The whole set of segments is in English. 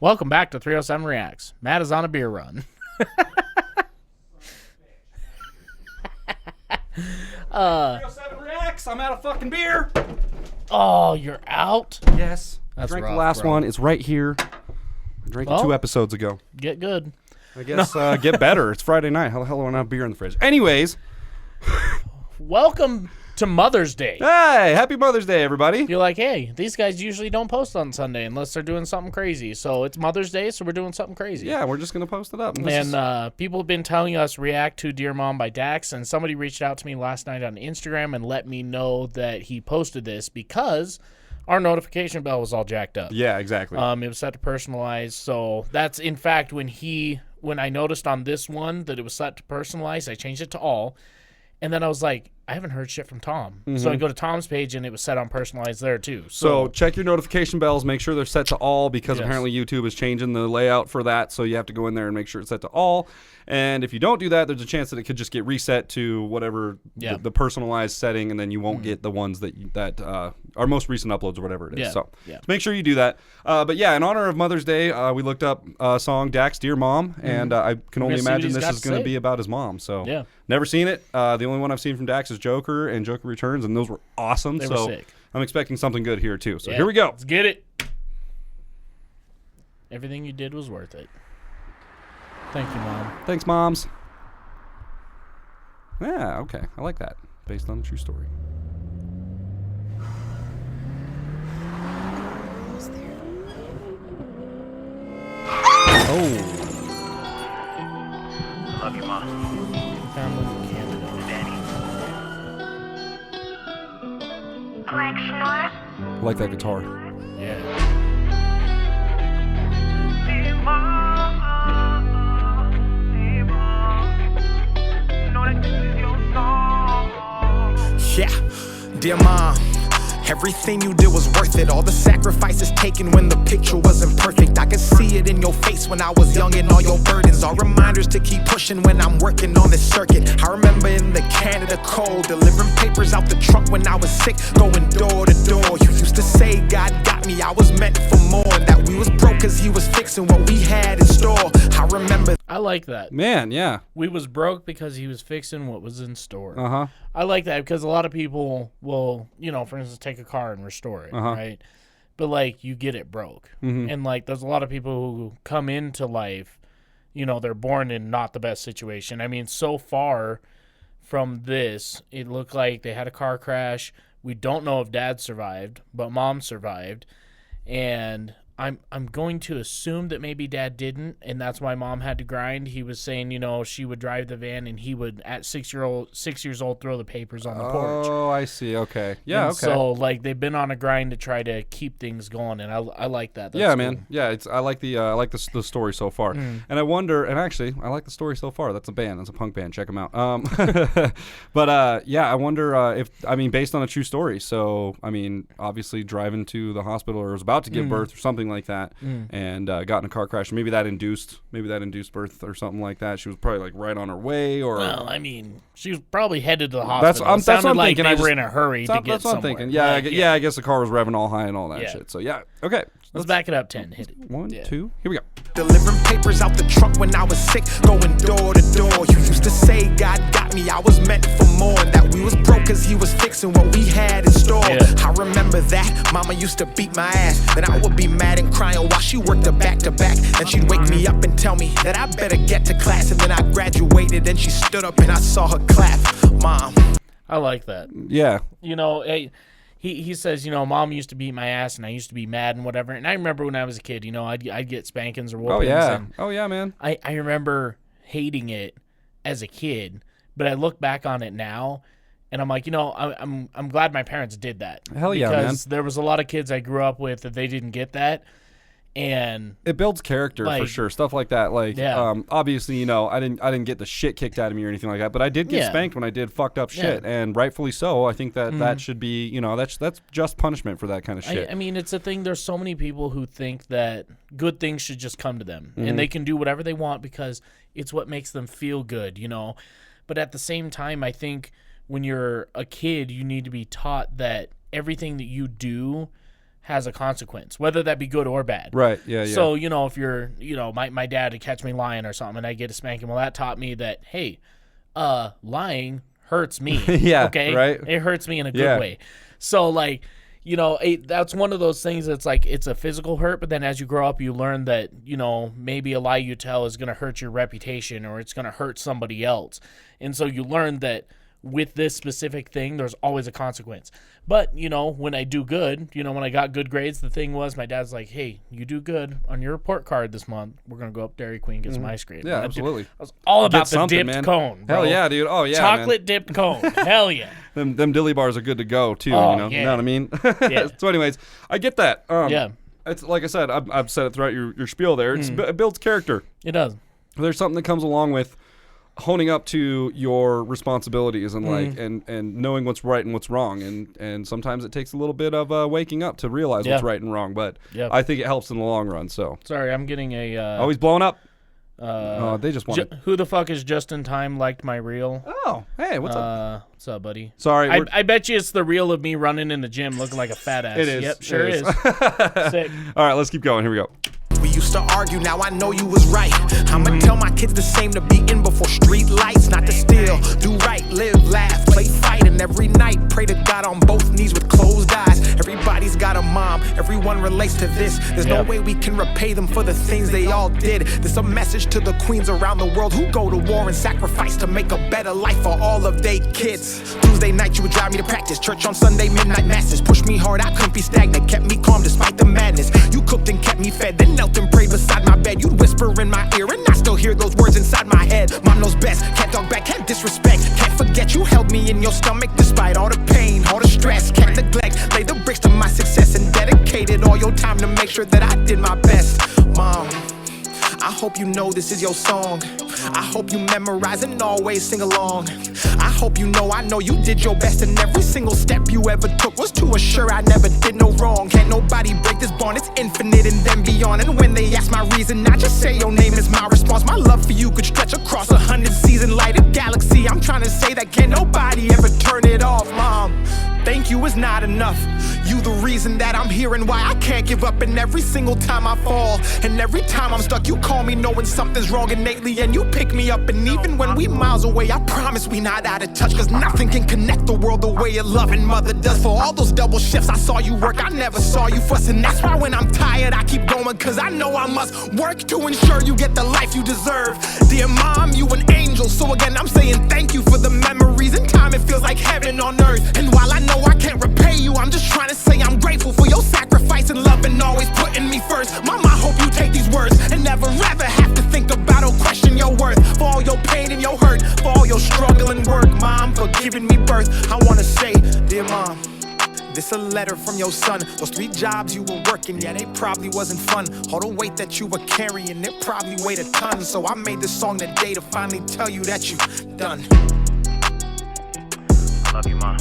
Welcome back to 307 Reacts. Matt is on a beer run. 307 Reacts. I'm out of fucking beer. Oh, you're out? Yes. That's I drank rough, the last bro. one. It's right here. I drank it 2 episodes ago. Get good. I guess get better. It's Friday night. How the hell do I not have beer in the fridge? Anyways. Welcome to Mother's Day. Hey, happy Mother's Day, everybody. You're like, hey, these guys usually don't post on Sunday unless they're doing something crazy. So it's Mother's Day, so we're doing something crazy. Yeah, we're just going to post it up. And people have been telling us react to Dear Mom by Dax, and somebody reached out to me last night on Instagram and let me know that he posted this because our notification bell was all jacked up. Yeah, exactly. It was set to personalize. So that's, in fact, when I noticed on this one that it was set to personalize, I changed it to all. And then I was like, I haven't heard shit from Tom. Mm-hmm. So I go to Tom's page, and it was set on personalized there, too. So check your notification bells. Make sure they're set to all because apparently YouTube is changing the layout for that. So you have to go in there and make sure it's set to all. And if you don't do that, there's a chance that it could just get reset to whatever the personalized setting, and then you won't get the ones that are most recent uploads or whatever it is. So make sure you do that. But yeah, in honor of Mother's Day, we looked up a song, Dax, Dear Mom, and I can only imagine this is going to be about his mom. So never seen it. The only one I've seen from Dax is Joker and Joker Returns, and those were awesome. They were sick. I'm expecting something good here too. So here we go. Let's get it. Everything you did was worth it. Thank you, Mom. Thanks, Moms. Yeah, okay. I like that. Based on a true story. Oh. Love you, Mom. Found one in Canada. Daddy. I like that guitar. Yeah. Yeah, dear mom, everything you did was worth it. All the sacrifices taken when the picture wasn't perfect. I could see it in your face when I was young and all your burdens are reminders to keep pushing when I'm working on this circuit. I remember in the Canada cold, delivering papers out the trunk when I was sick, going door to door. You used to say God got me, I was meant for more, and that we was broke cause he was fixing what we had in store. I remember. I like that. Man, yeah. We was broke because he was fixing what was in store. Uh-huh. I like that because a lot of people will, for instance, take a car and restore it, right? But, like, you get it broke. Mm-hmm. And, like, there's a lot of people who come into life, they're born in not the best situation. I mean, so far from this, it looked like they had a car crash. We don't know if Dad survived, but Mom survived. And I'm going to assume that maybe Dad didn't, and that's why Mom had to grind. He was saying, she would drive the van, and he would, at 6 years old, throw the papers on the porch. Oh, I see. Okay. Yeah, and okay. So, like, they've been on a grind to try to keep things going, and I like that. That's yeah, cool. man. Yeah, I like the story so far. And I wonder, and actually, I like the story so far. That's a band. That's a punk band. Check them out. But yeah, I wonder based on a true story. So, obviously driving to the hospital or was about to give birth or something like that, and got in a car crash. Maybe that induced birth or something like that. She was probably like right on her way, or she was probably headed to the hospital. That's what I'm like thinking. They were in a hurry to get That's what I'm somewhere. thinking. Yeah, I guess the car was revving all high and all that shit. So yeah, okay. Let's back it up 10. Hit it. 1, 2, here we go. Delivering papers out the trunk when I was sick, going door to door. You used to say God got me, I was meant for more, and that we was broke cause he was fixing what we had in store. I remember that. Mama used to beat my ass, then I would be mad and crying while she worked the back to back. Then she'd wake me up and tell me that I better get to class, and then I graduated and she stood up and I saw her clap. Mom. I like that. Yeah. He says, Mom used to beat my ass and I used to be mad and whatever. And I remember when I was a kid, I'd get spankings or whoopings. Oh yeah, man. I remember hating it as a kid, but I look back on it now and I'm like, I'm glad my parents did that. Hell yeah, man. Because there was a lot of kids I grew up with that they didn't get that. And it builds character for sure. Stuff like that. Obviously, I didn't get the shit kicked out of me or anything like that, but I did get spanked when I did fucked up shit, and rightfully so. I think that that should be, that's just punishment for that kind of shit. I mean, it's a thing. There's so many people who think that good things should just come to them, and they can do whatever they want because it's what makes them feel good, But at the same time, I think when you're a kid, you need to be taught that everything that you do has a consequence, whether that be good or bad. Right. Yeah. Yeah. So, if you're, my dad would catch me lying or something and I get a spanking, well, that taught me that, hey, lying hurts me. Yeah. Okay. Right. It hurts me in a good way. So, like, that's one of those things that's like, it's a physical hurt, but then as you grow up, you learn that, maybe a lie you tell is going to hurt your reputation or it's going to hurt somebody else. And so you learn that with this specific thing, there's always a consequence. But, when I do good, when I got good grades, the thing was my dad's like, hey, you do good on your report card this month. We're going to go up Dairy Queen and get some ice cream. Yeah, absolutely. I was all about the dipped cone, bro. Hell yeah, dude. Oh, yeah, Chocolate dipped cone. Hell yeah. Them dilly bars are good to go, too, Yeah. You know what I mean? Yeah. So anyways, I get that. Yeah. It's like I said, I've said it throughout your spiel there. It builds character. It does. There's something that comes along with honing up to your responsibilities and and knowing what's right and what's wrong, and sometimes it takes a little bit of waking up to realize what's right and wrong, but I think it helps in the long run. So sorry, I'm getting a always blowing up. They just want who the fuck is just in time liked my reel. Oh, hey, what's up? What's up, buddy? Sorry, I bet you it's the reel of me running in the gym looking like a fat ass. It is. Yep, sure it is. Sick. All right, let's keep going. Here we go. We used to argue, now I know you was right. I'ma tell my kids the same, to be in before street lights. Not to steal, do right, live, laugh, play, fight. And every night, pray to God on both knees with closed eyes. Everybody's got a mom, everyone relates to this. There's no way we can repay them for the things they all did. This a message to the queens around the world who go to war and sacrifice to make a better life for all of their kids. Tuesday night you would drive me to practice, church on Sunday, midnight masses. Pushed me hard, I couldn't be stagnant, kept me calm despite the madness. You cooked and kept me fed, then knelt and prayed beside my bed. You'd whisper in my ear and I still hear those words inside my head. Mom knows best, can't talk back, can't disrespect. Can't forget you held me in your stomach despite all the pain, all the stress. Can't neglect, lay the bricks to my success and dedicated all your time to make sure that I did my best. Mom, I hope you know this is your song. I hope you memorize and always sing along. I hope you know I know you did your best, and every single step you ever took was to assure I never did no wrong. Can't nobody break this bond, it's infinite and then beyond. And when they ask my reason, I just say your name is my response. My love for you could stretch across 100 season lighted galaxy. I'm trying to say that can't nobody ever turn it off, Mom. Thank you is not enough. You the reason that I'm here and why I can't give up. And every single time I fall and every time I'm stuck, you call me knowing something's wrong innately and you pick me up. And even when we miles away, I promise we not out of touch, cause nothing can connect the world the way a loving mother does. For all those double shifts I saw you work, I never saw you fuss. And that's why when I'm tired I keep going, cause I know I must work to ensure you get the life you deserve. Dear Mom, you an angel, so again I'm saying thank you for the memories. In time it feels like heaven on earth. And while I know I can't repay you, I'm just trying to say I'm grateful for your sacrifice and love and always putting me first. Mama, I hope you take these words and never ever have to think about or question your worth. For all your pain and your hurt, for all your struggle and work, Mom, for giving me birth. I wanna say, dear Mom, this a letter from your son. Those 3 jobs you were working, yeah, they probably wasn't fun. All the weight that you were carrying, it probably weighed a ton. So I made this song today to finally tell you that you done. I love you, Mom.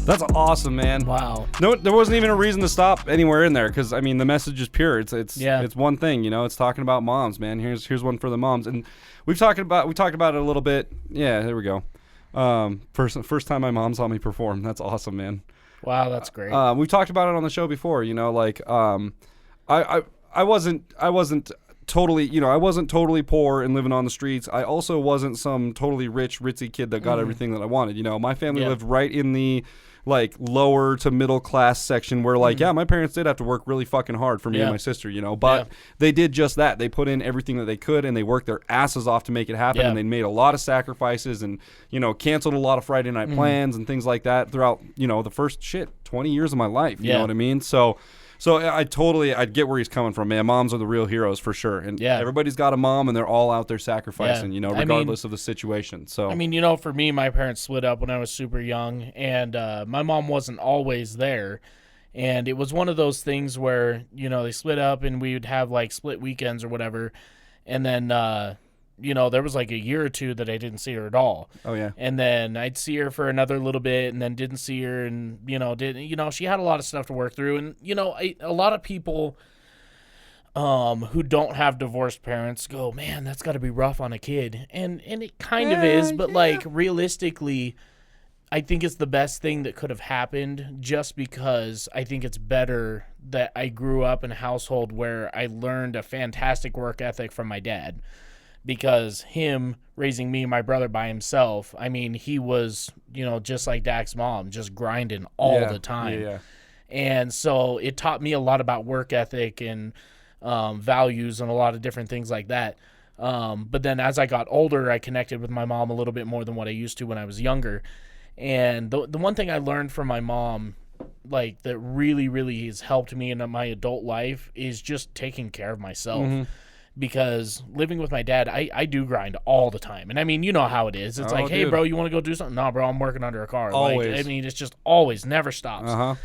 That's awesome, man. Wow. No, there wasn't even a reason to stop anywhere in there, because I mean the message is pure. It's one thing, it's talking about moms, man. Here's one for the moms, and we talked about it a little bit. Yeah, there we go. First time my mom saw me perform. That's awesome, man. Wow, that's great. We've talked about it on the show before. I wasn't totally, I wasn't totally poor and living on the streets. I also wasn't some totally rich, ritzy kid that got everything that I wanted. My family lived right in the lower to middle class section where my parents did have to work really fucking hard for me and my sister, but they did just that. They put in everything that they could and they worked their asses off to make it happen. And they made a lot of sacrifices and, canceled a lot of Friday night plans and things like that throughout, the first 20 years of my life. You know what I mean? So I get where he's coming from, man. Moms are the real heroes for sure. And everybody's got a mom and they're all out there sacrificing, regardless of the situation. So, for me, my parents split up when I was super young and my mom wasn't always there. And it was one of those things where, they split up and we would have split weekends or whatever. And then, there was a year or 2 that I didn't see her at all. Oh yeah. And then I'd see her for another little bit and then didn't see her and, she had a lot of stuff to work through. And, a lot of people who don't have divorced parents go, man, that's got to be rough on a kid. And it kind of is, but realistically, I think it's the best thing that could have happened, just because I think it's better that I grew up in a household where I learned a fantastic work ethic from my dad, because him raising me and my brother by himself, I mean, he was, just like Dak's mom, just grinding all the time. Yeah. And so it taught me a lot about work ethic and values and a lot of different things like that. But then as I got older, I connected with my mom a little bit more than what I used to when I was younger. And the one thing I learned from my mom, like, that really, really has helped me in my adult life is just taking care of myself. Mm-hmm. Because living with my dad, I do grind all the time. And I mean, you know how it is. It's hey, bro, you want to go do something? No, bro, I'm working under a car. Always. Like, I mean, it's just always, never stops. Uh-huh.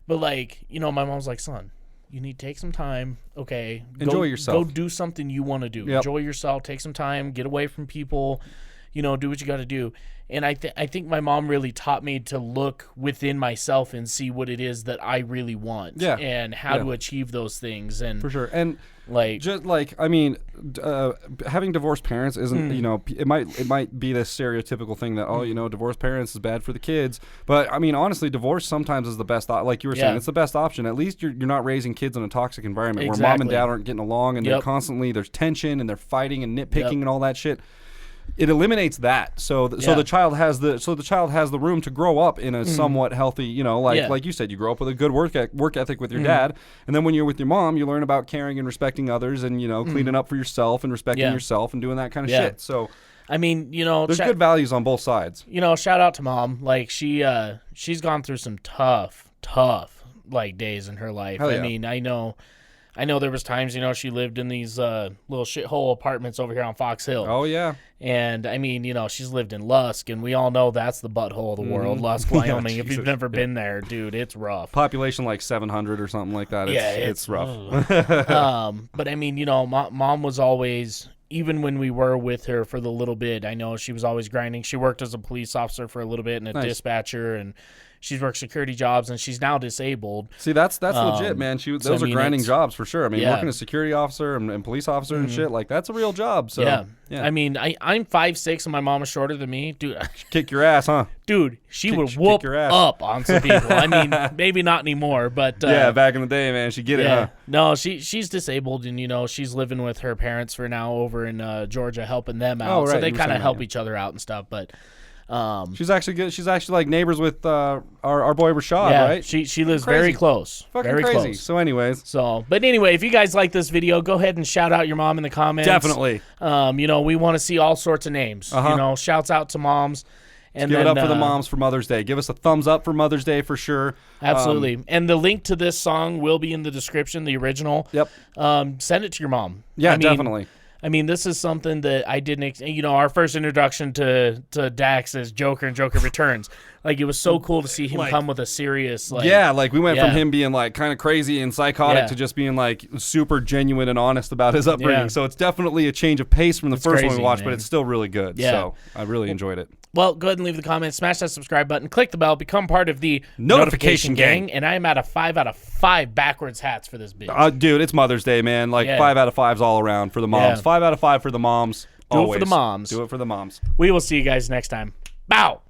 But like, my mom's like, son, you need to take some time. Okay. Enjoy yourself. Go do something you want to do. Yep. Enjoy yourself. Take some time. Get away from people. Do what you got to do. And I think my mom really taught me to look within myself and see what it is that I really want. Yeah. And how to achieve those things. And for sure. And having divorced parents isn't, it might be this stereotypical thing that, divorced parents is bad for the kids. But I mean, honestly, divorce sometimes is the best, like you were saying, it's the best option. At least you're not raising kids in a toxic environment where mom and dad aren't getting along and they're constantly, there's tension and they're fighting and nitpicking and all that shit. It eliminates that, so the child has the room to grow up in a somewhat healthy, like you said, you grow up with a good work ethic with your dad, and then when you're with your mom, you learn about caring and respecting others, and cleaning up for yourself and respecting yourself and doing that kind of shit. So, I mean, there's good values on both sides. Shout out to mom. Like she's gone through some tough like days in her life. I mean, I know there was times, she lived in these little shithole apartments over here on Fox Hill. Oh, yeah. And, I mean, she's lived in Lusk, and we all know that's the butthole of the world, Lusk, Wyoming. If you've never been there, dude, it's rough. Population like 700 or something like that. It's rough. But, I mean, mom was always, even when we were with her for the little bit, I know she was always grinding. She worked as a police officer for a little bit and a dispatcher, and she's worked security jobs, and she's now disabled. See, that's legit, man. Those are grinding jobs for sure. I mean, working as a security officer and police officer and shit, like, that's a real job. So yeah. I mean, I'm 5'6", and my mom is shorter than me, dude. Kick your ass, huh? Dude, she would whoop up on some people. I mean, maybe not anymore, but back in the day, man, she get it, huh? No, she's disabled, and she's living with her parents for now over in Georgia, helping them out. Oh, right. So they kind of help each other out and stuff, but. She's actually good. She's actually like neighbors with our boy Rashad, right? She lives very close. Fucking very crazy. Close. So anyways. But anyway, if you guys like this video, go ahead and shout out your mom in the comments. Definitely. We want to see all sorts of names. Shouts out to moms. And give it up for the moms for Mother's Day. Give us a thumbs up for Mother's Day for sure. Absolutely. And the link to this song will be in the description, the original. Yep. Send it to your mom. Yeah, definitely. I mean, this is something that I didn't, our first introduction to Dax as Joker and Joker Returns. Like, it was so cool to see him come with a serious, we went from him being, like, kind of crazy and psychotic to just being, like, super genuine and honest about his upbringing. Yeah. So it's definitely a change of pace from the first one we watched, but it's still really good. Yeah. So I really enjoyed it. Well, go ahead and leave the comments, smash that subscribe button, click the bell, become part of the notification gang. And I am at a 5 out of 5 backwards hats for this bitch. Dude, it's Mother's Day, man. Like, 5 out of 5s all around for the moms. 5 out of 5 for the moms. Do it for the moms. Do it for the moms. We will see you guys next time. Bow.